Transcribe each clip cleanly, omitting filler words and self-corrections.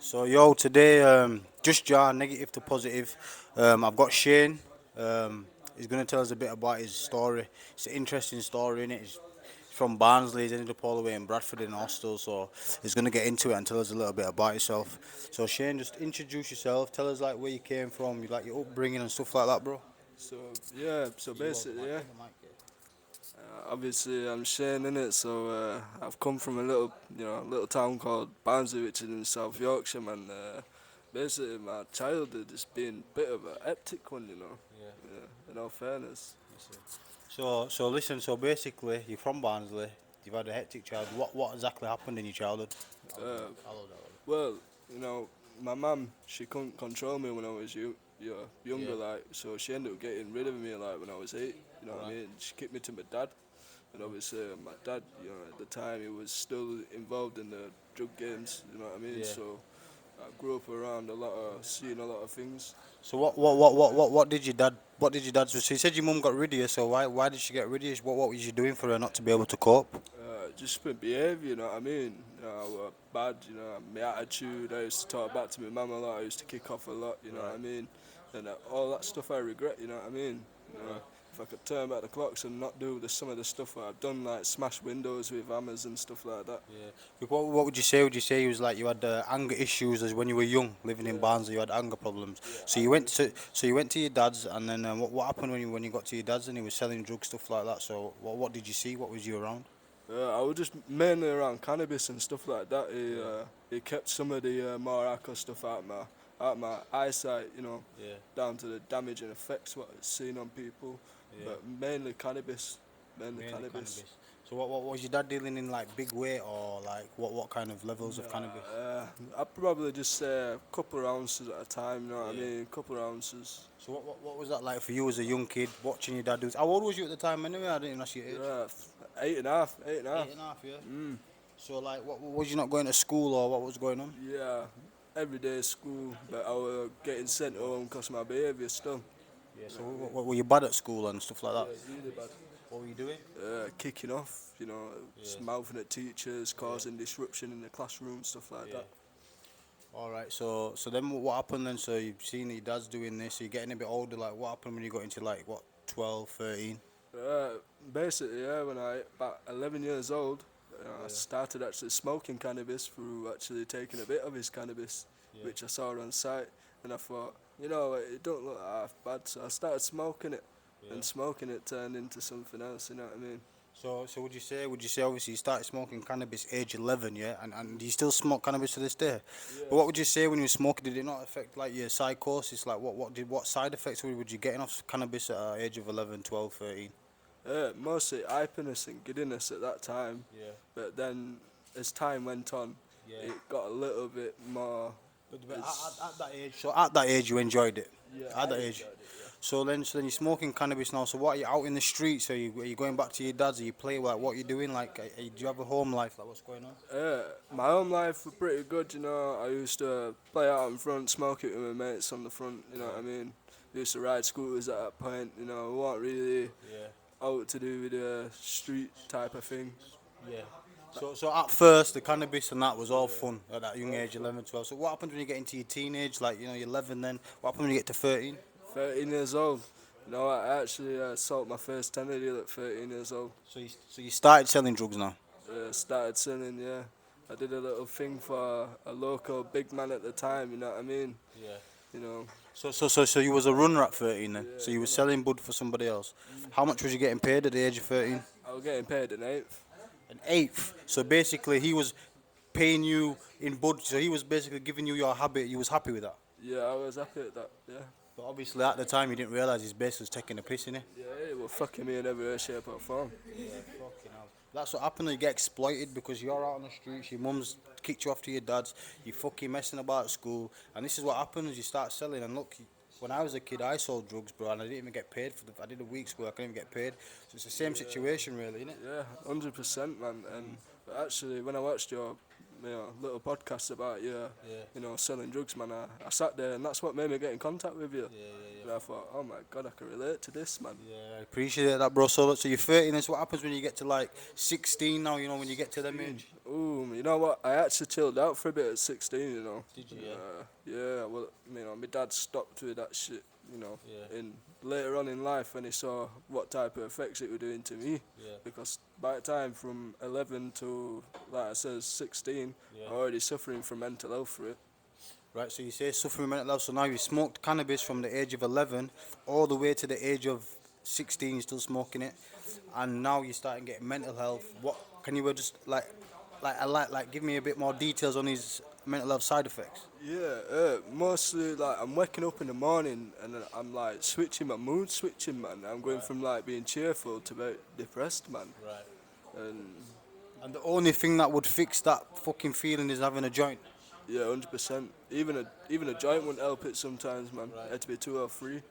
So yo, today just jar negative to positive. I've got Shane. He's gonna tell us a bit about his story. It's an interesting story, innit? He's from Barnsley. He's ended up all the way in Bradford in a hostel. So he's gonna get into it and tell us a little bit about himself. So Shane, just introduce yourself. Tell us like where you came from, like your upbringing and stuff like that, bro. So yeah, so You hold the basically, mic. yeah. Hold the mic. Yeah. Obviously, I'm Shane in it. So I've come from a little town called Barnsley, which is in South Yorkshire, man. Basically, my childhood has been a bit of a hectic one, you know. Yeah. Yeah, in all fairness. That's it. So listen. So basically, you're from Barnsley. You've had a hectic childhood. What exactly happened in your childhood? Uh, I'll well, you know, my mum, she couldn't control me when I was Yeah. younger, like, so she ended up getting rid of me, like, when I was 8. You know what I Right. mean? She kicked me to my dad. And obviously, my dad, at the time, he was still involved in the drug games. You know what I mean? Yeah. So I grew up around seeing a lot of things. So what did your dad do? So you said your mum got rid of you. So why did she get rid of you? What was you doing for her not to be able to cope? Just my behaviour. You know what I mean? I was bad. My attitude. I used to talk back to my mum a lot. I used to kick off a lot. You know what Right. I mean? And all that stuff I regret. You know what I mean? Right. If I could turn back the clocks and not do some of the stuff that I've done, like smash windows with hammers and stuff like that. Yeah. What would you say? Would you say you was like you had anger issues as when you were young, living in Yeah. Barnsley? You had anger problems. Yeah. So you went to your dad's, and then what happened when you got to your dad's and he was selling drugs stuff like that? So what did you see? What was you around? I was just mainly around cannabis and stuff like that. Yeah. He kept some of the more alcohol stuff out my eyesight, Yeah. down to the damage and effects what it's seen on people. Yeah. But mainly cannabis, mainly Mainly cannabis. cannabis. So what was your dad dealing in like big weight or like what kind of levels of cannabis? I'd probably just say a couple of ounces at a time. You know what I Yeah. mean? A couple of ounces. So what was that like for you as a young kid watching your dad do this? How old was you at the time anyway? I didn't even ask your age. Yeah, eight and a half, eight and a Eight half. and a half, yeah. Mm. So like, what was you not going to school or what was going on? Yeah, every day school, but I was getting sent home because my behaviour still. Yeah. So what were you bad at school and stuff like that? Yeah, really bad. What were you doing? Kicking off, Yeah. just mouthing at teachers, Yeah. causing disruption in the classroom, stuff like Yeah. that. All right. So then what happened then? So you've seen that your dad's doing this. So you're getting a bit older. Like what happened when you got into like what 12, 13? Uh, Basically, yeah, when I about 11 years old, I Yeah. started actually smoking cannabis through actually taking a bit of his cannabis, Yeah. which I saw on site, and I thought, it don't look half bad, so I started smoking it, Yeah. and smoking it turned into something else. You know what I mean? So would you say obviously you started smoking cannabis age 11, yeah, and do you still smoke cannabis to this day? But Yeah. what would you say when you were smoking? Did it not affect like your psychosis? Like what side effects would you getting off cannabis at age of 11, 12, 13? Mostly hyperness and giddiness at that time, Yeah. but then as time went on, Yeah. it got a little bit more. But It's, at that age, so at that age you enjoyed it. yeah, At I that age. enjoyed it. Yeah. So then you're smoking cannabis now. So what are you out in the streets? Are you going back to your dad's? Are you play like what you doing? Like do you have a home life? Like what's going on? My home life was pretty good, I used to play out in front, smoke it with my mates on the front, you know what I mean? We used to ride scooters at that point, we weren't really Yeah. out to do with the street type of thing. Yeah. So at first the cannabis and that was all Yeah, fun at that young all age, fun. 11, 12. So what happens when you get into your teenage, like you're 11 then? What happens when you get to 13? 13 years old. I actually sold my first tenner deal at 13 years old. So you started selling drugs now. Started selling, yeah. I did a little thing for a local big man at the time, you know what I mean? Yeah. You know, So you was a runner at 13 then. yeah, So you were runner. selling bud for somebody else. How much was you getting paid at the age of 13? I was getting paid an eighth. An eighth. So basically he was paying you in bud. So he was basically giving you your habit. You was happy with that. Yeah, I was happy at that, yeah. But obviously at the time you didn't realize his base was taking a piss in it. Yeah, they were fucking me in every way, shape or form. Yeah, fucking hell. That's what happened. You get exploited because you're out on the streets. Your mum's kicked you off to your dad's. You fucking messing about at school, and this is what happens. You start selling. And look, when I was a kid, I sold drugs, bro, and I didn't even get paid for the. I did a week's work. I didn't even get paid. So it's the same situation, really, isn't it? Yeah, 100%, man. And actually, when I watched little podcasts about you, Yeah. selling drugs, man. I sat there, and that's what made me get in contact with you. Yeah, yeah, And I thought, oh my god, I can relate to this, man. yeah. I appreciate that, bro. So you're 13, and so what happens when you get to like 16 now, when you get to them 16. age? Ooh, you know what? I actually chilled out for a bit at 16, you know. Did you, yeah? Yeah, well, my dad stopped with that shit, Yeah, in later on in life when he saw what type of effects it was doing to me. yeah, Because by the time from 11 to, like I said, 16, yeah. I'm already suffering from mental health for it. Right, so you say suffering mental health, so now you smoked cannabis from the age of 11 all the way to the age of 16, you're still smoking it, and now you're starting getting mental health. What can you just like give me a bit more details on these mental health side effects? Yeah, mostly like I'm waking up in the morning and then I'm like switching my mood, switching, man. I'm going Right, from like being cheerful to very depressed, man. right. And And the only thing that would fix that fucking feeling is having a joint. yeah, 100%. Even a joint wouldn't help it sometimes, man. It Right. had to be 2 or 3.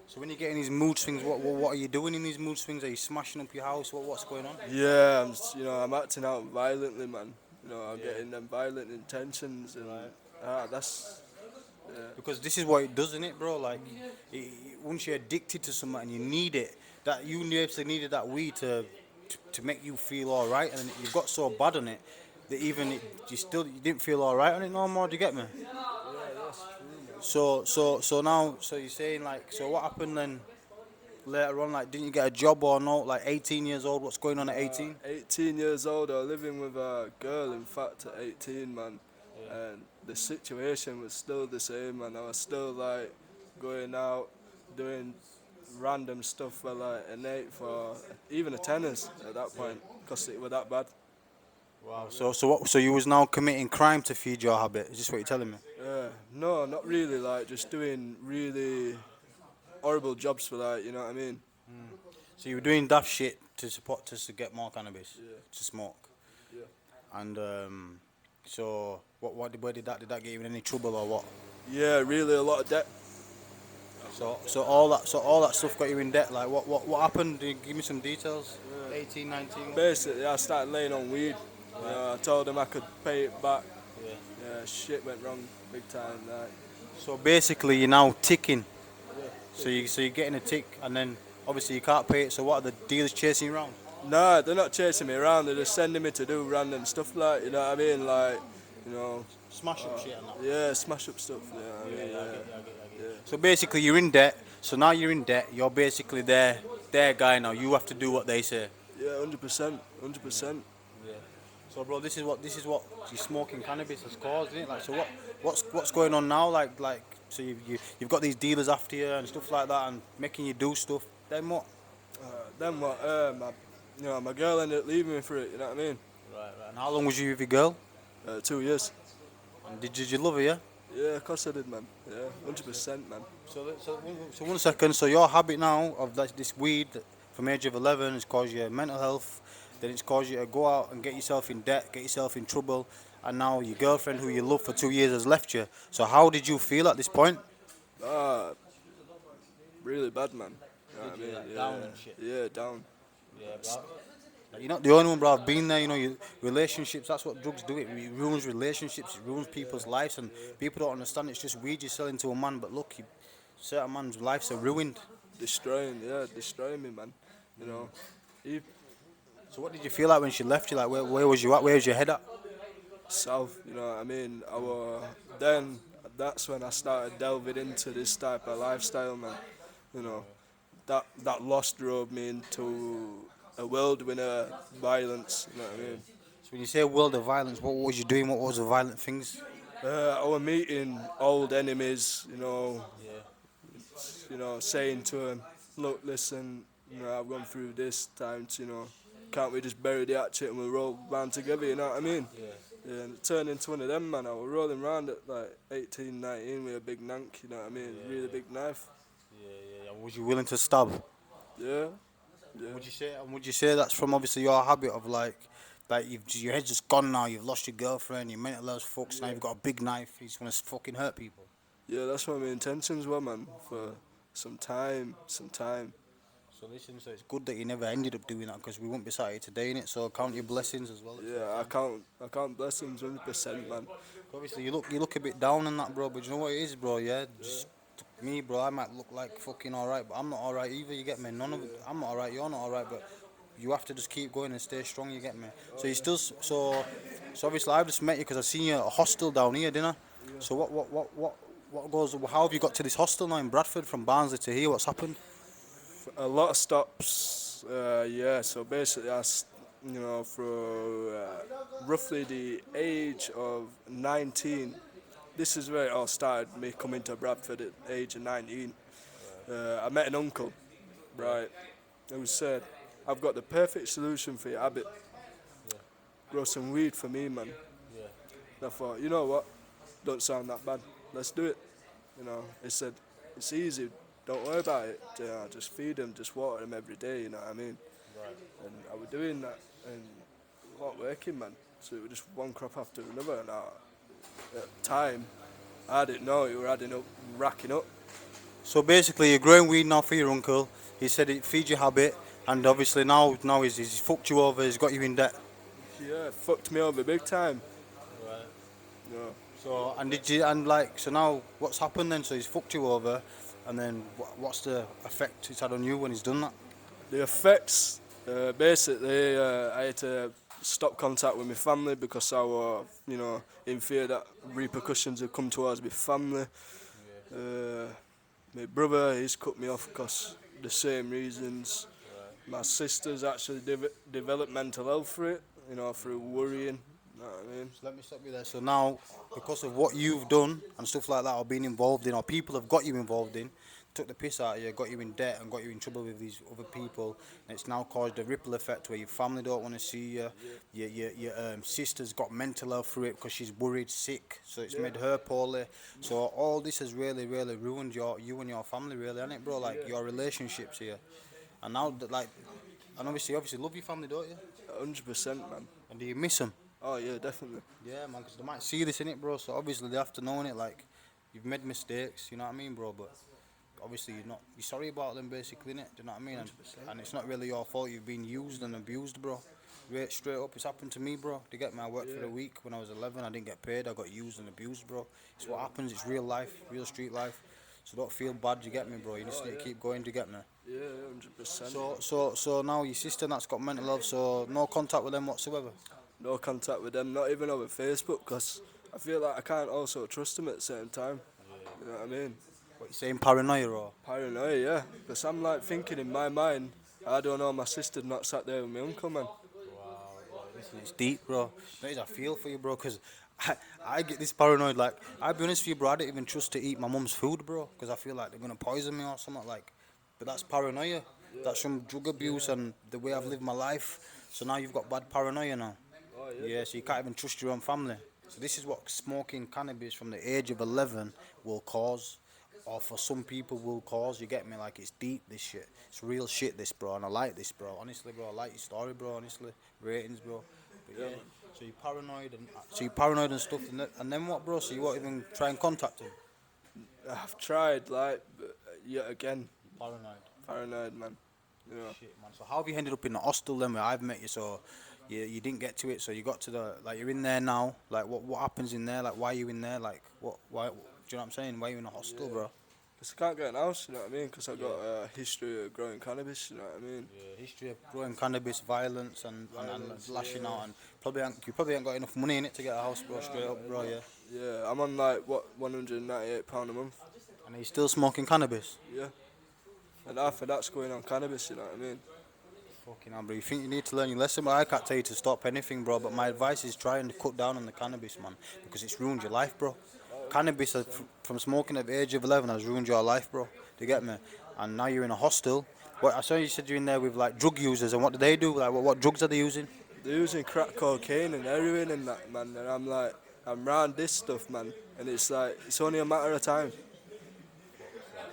So when you get in these mood swings, what are you doing in these mood swings? Are you smashing up your house? What's going on? Yeah, I'm acting out violently, man. I'm Yeah. getting them violent intentions, and Right. that's yeah, Because this is what it does, isn't it, bro? Like, once you're addicted to something and you need it, that you obviously needed that weed to make you feel all right, and you got so bad on it that you didn't feel all right on it no more. Do you get me? that's true, man. So now, so you're saying like, so what happened then later on? Like, didn't you get a job or no? Like, 18 years old, what's going on at 18? 18 years old, I was living with a girl, in fact, at 18, man. Yeah, And the situation was still the same, man. I was still like going out, doing random stuff for like an eighth or even a tennis at that yeah. point, because it was that bad. Wow. So you was now committing crime to feed your habit? Is this what you're telling me? No, not really, like just doing really horrible jobs for like, you know what I mean? So you were doing daft shit to support to get more cannabis Yeah, to smoke, yeah. and so where did that get you in any trouble or what? Yeah, really a lot of debt. So all that stuff got you in debt. Like what happened? Give me some details. 18, 19. Basically, I started laying on weed. Right. I told them I could pay it back. Yeah. Yeah, shit went wrong big time. Like, So basically, you're now ticking. yeah. So you're getting a tick, and then obviously you can't pay it. So what are the dealers chasing you around? Nah, they're not chasing me around. They're just sending me to do random stuff like, you know what I mean? Like, you know, Smash up shit and that. yeah, smash up stuff. You know what I Yeah, mean? yeah, I Yeah, get you, I get you, I get you. yeah. So basically, you're in debt. So now you're in debt. You're basically their guy now. You have to do what they say. Yeah, 100%, 100%. Yeah. So, bro, this is what you smoking cannabis has caused, isn't it? Like, so what's going on now? Like, so you've got these dealers after you and stuff like that, and making you do stuff. Then what? Then what? My girl ended up leaving me for it. You know what I mean? Right, right. And how long was you with your girl? 2 years. And did you love her? Yeah. Yeah, of course I did, man. Yeah, 100%, man. So 1 second. So your habit now of this weed from age of 11 has caused you mental health. Then it's caused you to go out and get yourself in debt, get yourself in trouble, and now your girlfriend, who you loved for 2 years, has left you. So how did you feel at this point? Ah, really bad, man. You know what I Did you mean? like Yeah, down and shit? yeah, down. Yeah, bro. Like, you're not the only one, bro. I've been there. Relationships. That's what drugs do. It ruins relationships. It ruins people's lives, and people don't understand. It's just weed you're selling to a man, but look, certain man's lives are ruined. Destroying me, man. You know, he So what did you feel like when she left you? Like where was you at? Where was your head at? south. You know what I mean? Then that's when I started delving into this type of lifestyle, man. You know, that loss drove me into a whirlwind of violence. You know what I mean? So when you say world of violence, what was you doing? What was the violent things? I was meeting old enemies. Yeah. Saying to them, look, listen, I've gone through this time. Can't we just bury the hatchet and we'll roll round together? You know what I mean? Yeah. Yeah, and it turned into one of them, man. I was rolling around at like 18, 19 with a big nank, you know what I mean? Yeah, Really yeah. big knife. Yeah, yeah, yeah. Was you willing to stab? Yeah, yeah. Would you say that's from obviously your habit of like your head's just gone now. You've lost your girlfriend. Your mental health's fucked. Now Yeah, you've got a big knife. You just want to fucking hurt people. yeah, that's what my intentions were, man, for some time. So listen, so it's good that you never ended up doing that because we wouldn't be sat here today, innit? So count your blessings as well at the same Yeah, time. I can't bless him 100%, man. Obviously, you look a bit down on that, bro. But you know what it is, bro? Yeah, just me, bro. I might look like fucking alright, but I'm not alright either. You get me? None of it. I'm not alright. You're not alright, but you have to just keep going and stay strong. You get me? So you still so obviously I've just met you because I seen you at a hostel down here, didn't I? So what goes? How have you got to this hostel now in Bradford from Barnsley to here? What's happened? A lot of stops, yeah, so basically you know, for roughly the age of 19, this is where it all started, me coming to Bradford at the age of 19. I met an uncle, right, who said, I've got the perfect solution for your habit. Grow some weed for me, man. And I thought, you know what, don't sound that bad, let's do it. You know, he said, it's easy, don't worry about it, just feed them, just water them every day, you know what I mean? And I was doing that and it wasn't working, man. So it was just one crop after another. And at the time, I didn't know it were adding up, racking up. So basically, you're growing weed now for your uncle. He said it feeds your habit, and obviously now he's fucked you over. He's got you in debt. Yeah, it fucked me over big time. Right. You know. So and did you and like so now what's happened then? So he's fucked you over, and then what's the effect it's had on you when he's done that? The effects, basically, I had to stop contact with my family because I was, you know, in fear that repercussions would come towards my family. Uh, my brother, he's cut me off because the same reasons. My sister's actually developed mental health for it, you know, through worrying. You know what I mean? So let me stop you there. So now, because of what you've done and stuff like that, or been involved in, or people have got you involved in, took the piss out of you, got you in debt, and got you in trouble with these other people, and it's now caused a ripple effect where your family don't want to see you. Your sister's got mental health through it because she's worried, sick, so it's made her poorly. So all this has really, really ruined you and your family, really, hasn't it, bro? Like your relationships here, and now that like, and obviously love your family, don't you? 100%, man. And do you miss them? Oh yeah, definitely. Yeah, man, because they might see this in it, bro. So obviously they have to know in it, like you've made mistakes. You know what I mean, bro? But obviously you're sorry about them, basically, innit? Do you know what I mean? And it's not really your fault. You've been used and abused, bro. Straight up, it's happened to me, bro. They get me. I worked for a week when I was 11. I didn't get paid. I got used and abused, bro. It's what happens. It's real life, real street life. So don't feel bad. You get me, bro. You just need to keep going. Do you get me? Yeah, 100%. So now your sister that's got mental health. So no contact with them whatsoever. No contact with them, not even over Facebook, because I feel like I can't also trust them at the same time. You know what I mean? What you saying, paranoia or? Paranoia, yeah. Because I'm like thinking in my mind, I don't know, my sister's not sat there with my uncle, man. Listen, it's deep, bro. That is, I feel for you, bro, because I get this paranoid. Like, I'll be honest with you, bro, I don't even trust to eat my mum's food, bro, because I feel like they're going to poison me or something. Like, but that's paranoia. That's from drug abuse and the way I've lived my life. So now you've got bad paranoia now. Yeah, so you can't even trust your own family. So this is what smoking cannabis from the age of 11 will cause, or for some people will cause. You get me? Like it's deep. This shit. It's real shit. This, bro, and I like this, bro. Honestly, bro, I like your story, bro. Honestly, ratings, bro. But yeah. So you're paranoid and stuff, and then what, bro? So you won't even try and contact him. I've tried, like, but yet again, Paranoid. paranoid, man. You know. Shit, man. So how have you ended up in the hostel then where I've met you? So you didn't get to it. So you got to the like you're in there now. Like what happens in there? Like why are you in there? Like why? Do you know what I'm saying? Why are you in a hostel, bro? Because I can't get an house, you know what I mean? Because I've got a history of growing cannabis, you know what I mean? Yeah, history of growing cannabis, violence, and lashing out, yeah. and you probably ain't got enough money in it to get a house, bro. Straight up, bro. Yeah. Yeah, I'm on like, what, £198 a month? And he's still smoking cannabis. Yeah. And half of that's going on cannabis, you know what I mean? Fucking hell, bro. You think you need to learn your lesson, but I can't tell you to stop anything, bro. But my advice is try and cut down on the cannabis, man, because it's ruined your life, bro. Cannabis from smoking at the age of 11 has ruined your life, bro. Do you get me? And now you're in a hostel. What I saw you said you're in there with like drug users, and what do they do? Like what drugs are they using? They're using crack cocaine and heroin and that, man. And I'm like, I'm round this stuff, man. And it's like, it's only a matter of time.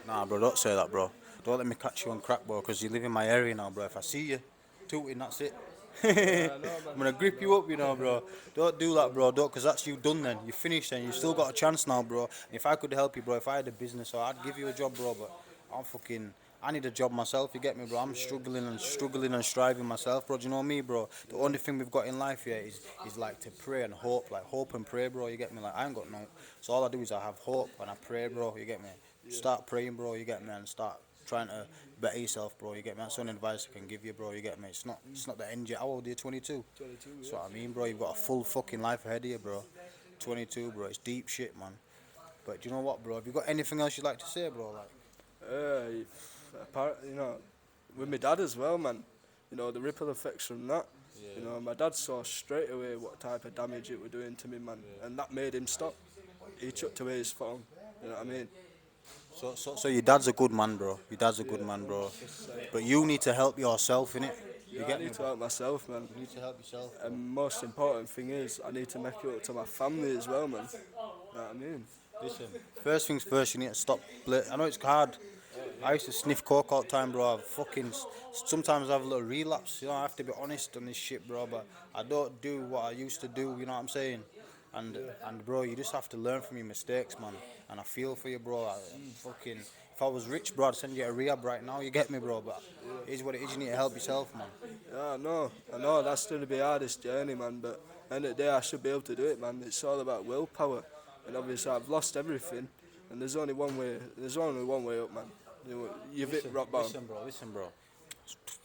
Nah, bro, don't say that, bro. Don't let me catch you on crack, bro, because you live in my area now, bro. If I see you tooting, that's it. I'm gonna grip you up, you know, bro. Don't do that, bro. Don't, because that's you done then. You finished then. You still got a chance now, bro. And if I could help you, bro, if I had a business, I'd give you a job, bro. But I need a job myself, you get me, bro? I'm struggling and striving myself, bro. Do you know me, bro? The only thing we've got in life, yeah, is like to pray and hope, like hope and pray, bro. You get me? Like I ain't got no. So all I do is I have hope and I pray, bro. You get me? Start praying, bro. You get me? And start trying to better yourself, bro. You get me? That's the only advice I can give you, bro. You get me? It's not the end yet. How old are you? 22. 22, That's yeah. what I mean, bro. You've got a full fucking life ahead of you, bro. 22, bro. It's deep shit, man. But do you know what, bro? Have you got anything else you'd like to say, bro? Like, You know, with my dad as well, man. You know, the ripple effects from that. You know, my dad saw straight away what type of damage it was doing to me, man, and that made him stop. He chucked away his phone. You know what I mean? so your dad's a good man, bro. Your dad's a good Yeah. man, bro. But you need to help yourself, innit? You Yeah, I get me, need to bro? help myself, man. You need to help yourself, bro. And most important thing is, I need to make it up to my family as well, man. You know what I mean? Listen, first things first, you need to stop. I know it's hard. I used to sniff coke all the time, bro. Sometimes I have a little relapse. You know, I have to be honest on this shit, bro. But I don't do what I used to do. You know what I'm saying? And bro, you just have to learn from your mistakes, man. And I feel for you, bro. If I was rich, bro, I'd send you a rehab right now. You get me, bro? But it is what it is. You need to help yourself, man. Yeah, I know that's going to be hardest journey, man, but end of the day I should be able to do it, man. It's all about willpower, and obviously I've lost everything, and there's only one way up, man. You've hit rock bottom. Listen, bro.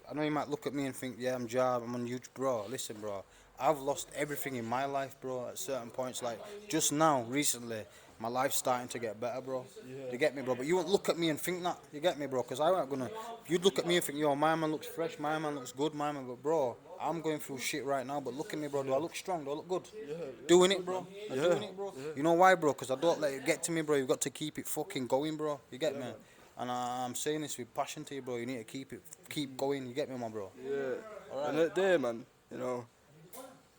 I know you might look at me and think, yeah, I'm on YouTube, bro. Listen, bro. I've lost everything in my life, bro. At certain points, like just now, recently, my life's starting to get better, bro. You get me, bro? But you won't look at me and think that. You get me, bro? Because I ain't gonna. You'd look at me and think, yo, my man looks fresh, my man looks good, my man. But bro, I'm going through shit right now. But look at me, bro. Do I look strong? Do I look good? Doing it, bro. I'm doing it, bro. You know why, bro? Because I don't let it get to me, bro. You've got to keep it fucking going, bro. You get me? And I'm saying this with passion to you, bro. You need to keep going. You get me, my bro? Yeah, and at the day, man, you know,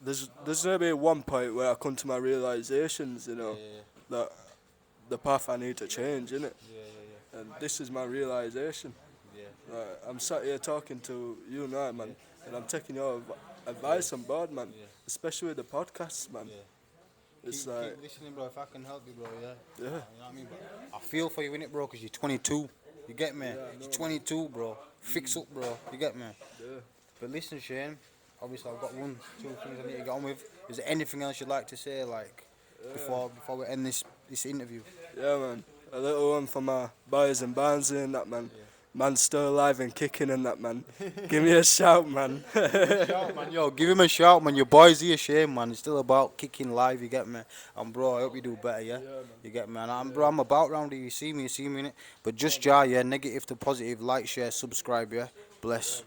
there's gonna be one point where I come to my realizations, you know, that the path I need to change, innit? And this is my realization. Like, I'm sat here talking to you now, man, and I'm taking your advice on board, man, especially with the podcasts, man. It's like, Keep listening, bro. If I can help you, bro, yeah. yeah, You know what I mean? But I feel for you in it, bro, because you're 22. You get me? You're 22, bro. Fix up, bro. You get me? yeah. But listen, Shane. Obviously, I've got two things I need to get on with. Is there anything else you'd like to say, like, before we end this interview? Yeah, man. A little one for my boys and Barnsley and that, man. Man's still alive and kicking and that, man. Give me a shout, man. Shout, man, yo, give him a shout, man. Your boy's here, Shane, man. It's still about kicking live, you get me? And bro, I hope you do better, yeah? You get me? And I'm about round here. You see me in it. But just jar, yeah, negative to positive, like, share, subscribe, yeah? Bless.